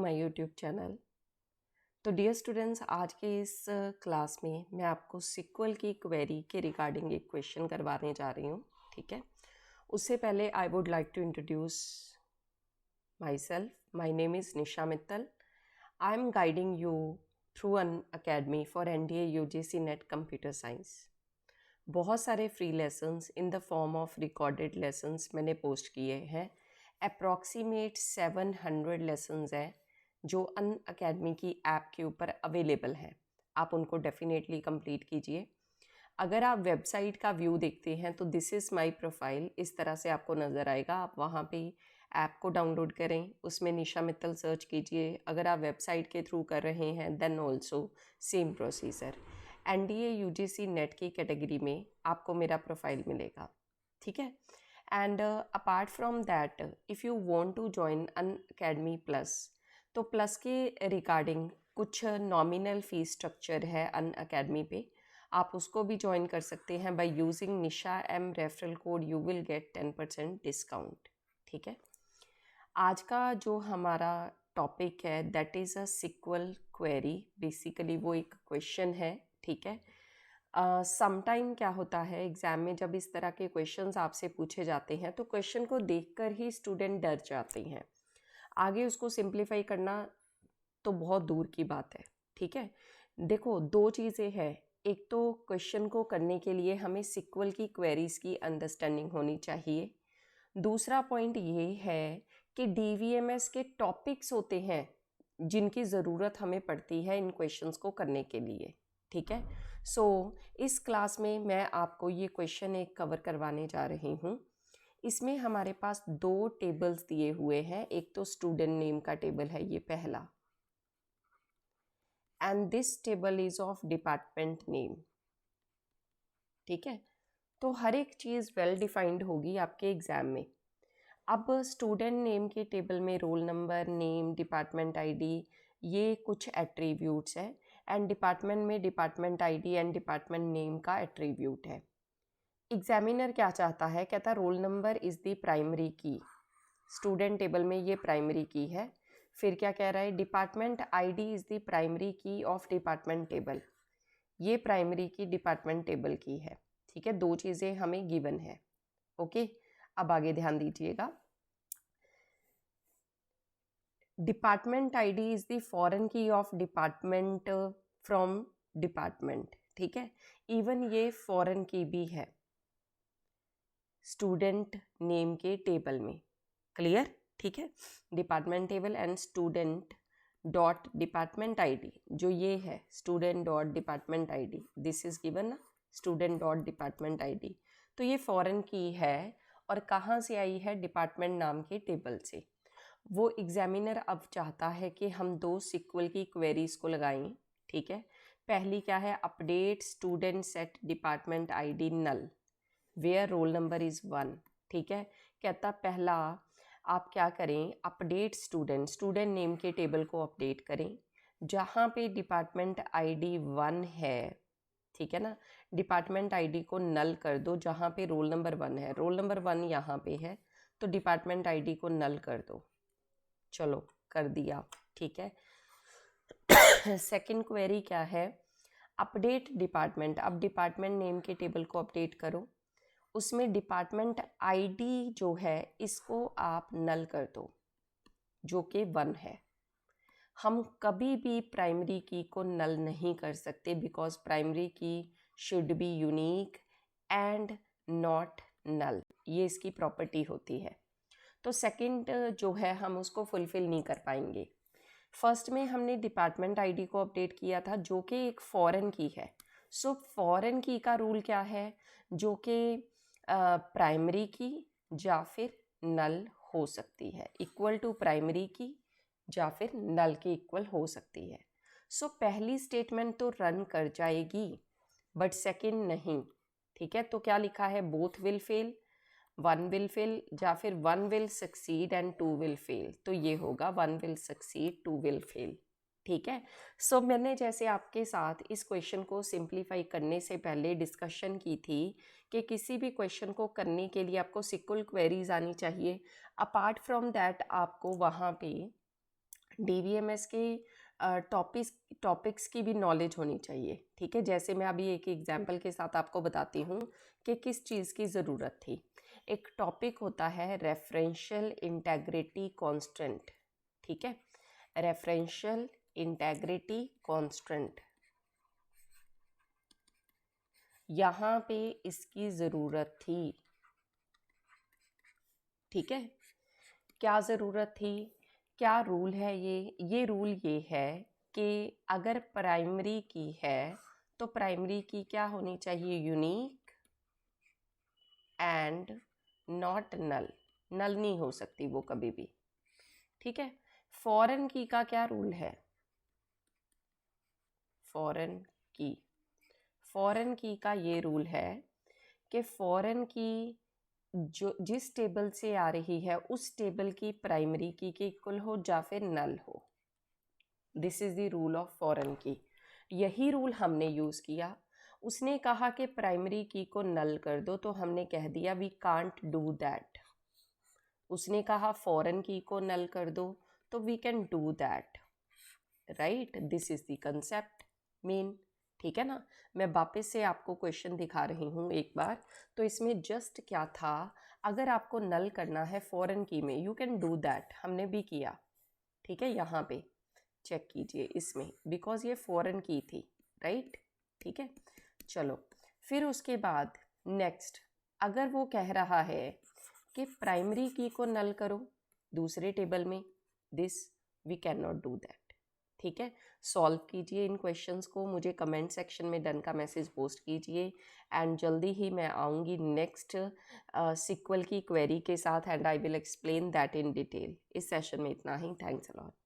My YouTube channel. तो dear students, आज के इस क्लास में मैं आपको सिक्वल की क्वेरी के रिगार्डिंग एक क्वेश्चन करवाने जा रही हूँ। ठीक है, उससे पहले I would like to introduce myself. My name is Nisha Mittal. I am guiding you through Unacademy for NDA UGC NET computer science. बहुत सारे free lessons in the form of recorded lessons मैंने post किए हैं। Approximate 700 lessons हैं जो अन academy की app के ऊपर अवेलेबल हैं। आप उनको डेफिनेटली कंप्लीट कीजिए। अगर आप वेबसाइट का व्यू देखते हैं तो दिस इज़ माय प्रोफाइल, इस तरह से आपको नज़र आएगा। आप वहाँ पे ऐप को डाउनलोड करें, उसमें निशा मित्तल सर्च कीजिए। अगर आप वेबसाइट के थ्रू कर रहे हैं then also same procedure. NDA UGC NET की कैटेगरी में आपको मेरा प्रोफाइल मिलेगा। ठीक है, and apart from that if you want to join Unacademy Plus, तो प्लस के रिगार्डिंग कुछ नॉमिनल फीस स्ट्रक्चर है अन अकेडमी पे। आप उसको भी ज्वाइन कर सकते हैं by using Nisha M referral code. You will get 10% discount. ठीक है, आज का जो हमारा टॉपिक है that is a SQL query. Basically वो एक क्वेश्चन है। ठीक है, समटाइम क्या होता है एग्ज़ाम में, जब इस तरह के क्वेश्चंस आपसे पूछे जाते हैं तो क्वेश्चन को देखकर ही स्टूडेंट डर जाते हैं। आगे उसको सिंप्लीफाई करना तो बहुत दूर की बात है। ठीक है, देखो दो चीज़ें हैं। एक तो क्वेश्चन को करने के लिए हमें सिक्वल की क्वेरीज की अंडरस्टैंडिंग होनी चाहिए। दूसरा पॉइंट ये है कि DVMS के टॉपिक्स होते हैं जिनकी ज़रूरत हमें पड़ती है इन क्वेश्चंस को करने के लिए। ठीक है, सो इस क्लास में मैं आपको ये क्वेश्चन एक कवर करवाने जा रही हूँ। इसमें हमारे पास दो टेबल्स दिए हुए हैं। एक तो स्टूडेंट नेम का टेबल है, ये पहला, and this table is of department name. ठीक है, तो हर एक चीज़ वेल डिफाइंड होगी आपके एग्ज़ाम में। अब स्टूडेंट नेम के टेबल में roll number, name, department ID, ये कुछ एट्रीब्यूट्स हैं। एंड डिपार्टमेंट में department ID and department name का एट्रीब्यूट है। एग्जामिनर क्या चाहता है, कहता role number is the primary की। स्टूडेंट टेबल में ये प्राइमरी की है। फिर क्या कह रहा है, department ID is the primary की ऑफ डिपार्टमेंट टेबल। ये प्राइमरी की डिपार्टमेंट टेबल की है। ठीक है, दो चीज़ें हमें गिवन है। ओके, अब आगे ध्यान दीजिएगा। Department ID is the foreign की ऑफ डिपार्टमेंट फ्रॉम डिपार्टमेंट। ठीक है, इवन ये फॉरेन की भी है स्टूडेंट नेम के टेबल में। क्लियर? ठीक है, department table and student dot department ID, जो ये है student dot department ID, this is given ना, स्टूडेंट डॉट डिपार्टमेंट आईडी। तो ये फॉरेन की है और कहाँ से आई है, डिपार्टमेंट नाम के टेबल से। वो एग्जामिनर अब चाहता है कि हम दो सिक्वल की क्वेरीज को लगाएं। ठीक है, पहली क्या है, update student set department ID null where roll number is 1। ठीक है, कहता पहला आप क्या करें, अपडेट स्टूडेंट नेम के टेबल को अपडेट करें जहाँ पे डिपार्टमेंट आईडी 1 है। ठीक है ना, डिपार्टमेंट आईडी को नल कर दो जहाँ पे रोल नंबर 1 है। रोल नंबर 1 यहाँ पे है तो डिपार्टमेंट आईडी को नल कर दो। चलो कर दिया। ठीक है, सेकंड क्वेरी क्या है, अपडेट डिपार्टमेंट। अब डिपार्टमेंट नेम के टेबल को अपडेट करो, उसमें डिपार्टमेंट आईडी जो है इसको आप नल कर दो जो कि 1 है। हम कभी भी प्राइमरी की को नल नहीं कर सकते because primary key should be unique and not null, ये इसकी प्रॉपर्टी होती है। तो सेकंड जो है हम उसको फुलफिल नहीं कर पाएंगे। फर्स्ट में हमने डिपार्टमेंट आईडी को अपडेट किया था जो कि एक फॉरेन की है। सो फॉरेन की का रूल क्या है, जो कि प्राइमरी की या फिर नल हो सकती है, इक्वल टू प्राइमरी की या फिर नल के इक्वल हो सकती है। सो पहली स्टेटमेंट तो रन कर जाएगी बट सेकंड नहीं। ठीक है, तो क्या लिखा है, both will fail, 1 will fail या फिर 1 will succeed and 2 will fail. तो ये होगा 1 विल सक्सीड 2 विल फेल। ठीक है, सो मैंने जैसे आपके साथ इस क्वेश्चन को सिंप्लीफाई करने से पहले डिस्कशन की थी कि किसी भी क्वेश्चन को करने के लिए आपको सिक्वल क्वेरीज आनी चाहिए। अपार्ट फ्रॉम दैट आपको वहाँ पे DBMS के टॉपिक्स की भी नॉलेज होनी चाहिए, ठीक है। जैसे मैं अभी एक एग्जांपल के साथ आपको बताती हूँ कि किस चीज़ की ज़रूरत थी। एक टॉपिक होता है रेफरेंशियल इंटेग्रिटी कांस्टेंट, ठीक है, रेफरेंशियल इंटेग्रिटी कांस्टेंट, यहाँ पे इसकी ज़रूरत थी, ठीक है। क्या ज़रूरत थी, क्या रूल है ये रूल ये है कि अगर प्राइमरी की है तो प्राइमरी की क्या होनी चाहिए, यूनिक एंड नॉट नल, नल नहीं हो सकती वो कभी भी, ठीक है। फॉरेन की का क्या रूल है, फॉरेन की, फॉरेन की का ये रूल है कि फॉरेन की जो जिस टेबल से आ रही है उस टेबल की प्राइमरी की के इक्वल हो या फिर नल हो। This is the rule of foreign की। यही रूल हमने यूज़ किया। उसने कहा कि प्राइमरी की को नल कर दो तो हमने कह दिया वी कांट डू दैट। उसने कहा फॉरेन की को नल कर दो तो we can do that, right. This is the concept main, ठीक है ना। मैं वापस से आपको क्वेश्चन दिखा रही हूँ एक बार। तो इसमें जस्ट क्या था, अगर आपको नल करना है फॉरेन की में यू कैन डू दैट, हमने भी किया, ठीक है। यहाँ पे चेक कीजिए इसमें, बिकॉज ये फॉरेन की थी, राइट, ठीक है। चलो फिर उसके बाद नेक्स्ट, अगर वो कह रहा है कि प्राइमरी की को नल करो दूसरे टेबल में, this we can not do that, ठीक है। सॉल्व कीजिए इन क्वेश्चंस को, मुझे कमेंट सेक्शन में डन का मैसेज पोस्ट कीजिए एंड जल्दी ही मैं आऊँगी नेक्स्ट सिक्वल की क्वेरी के साथ and I will explain that in detail. इस सेशन में इतना ही, थैंक्स अ लॉट।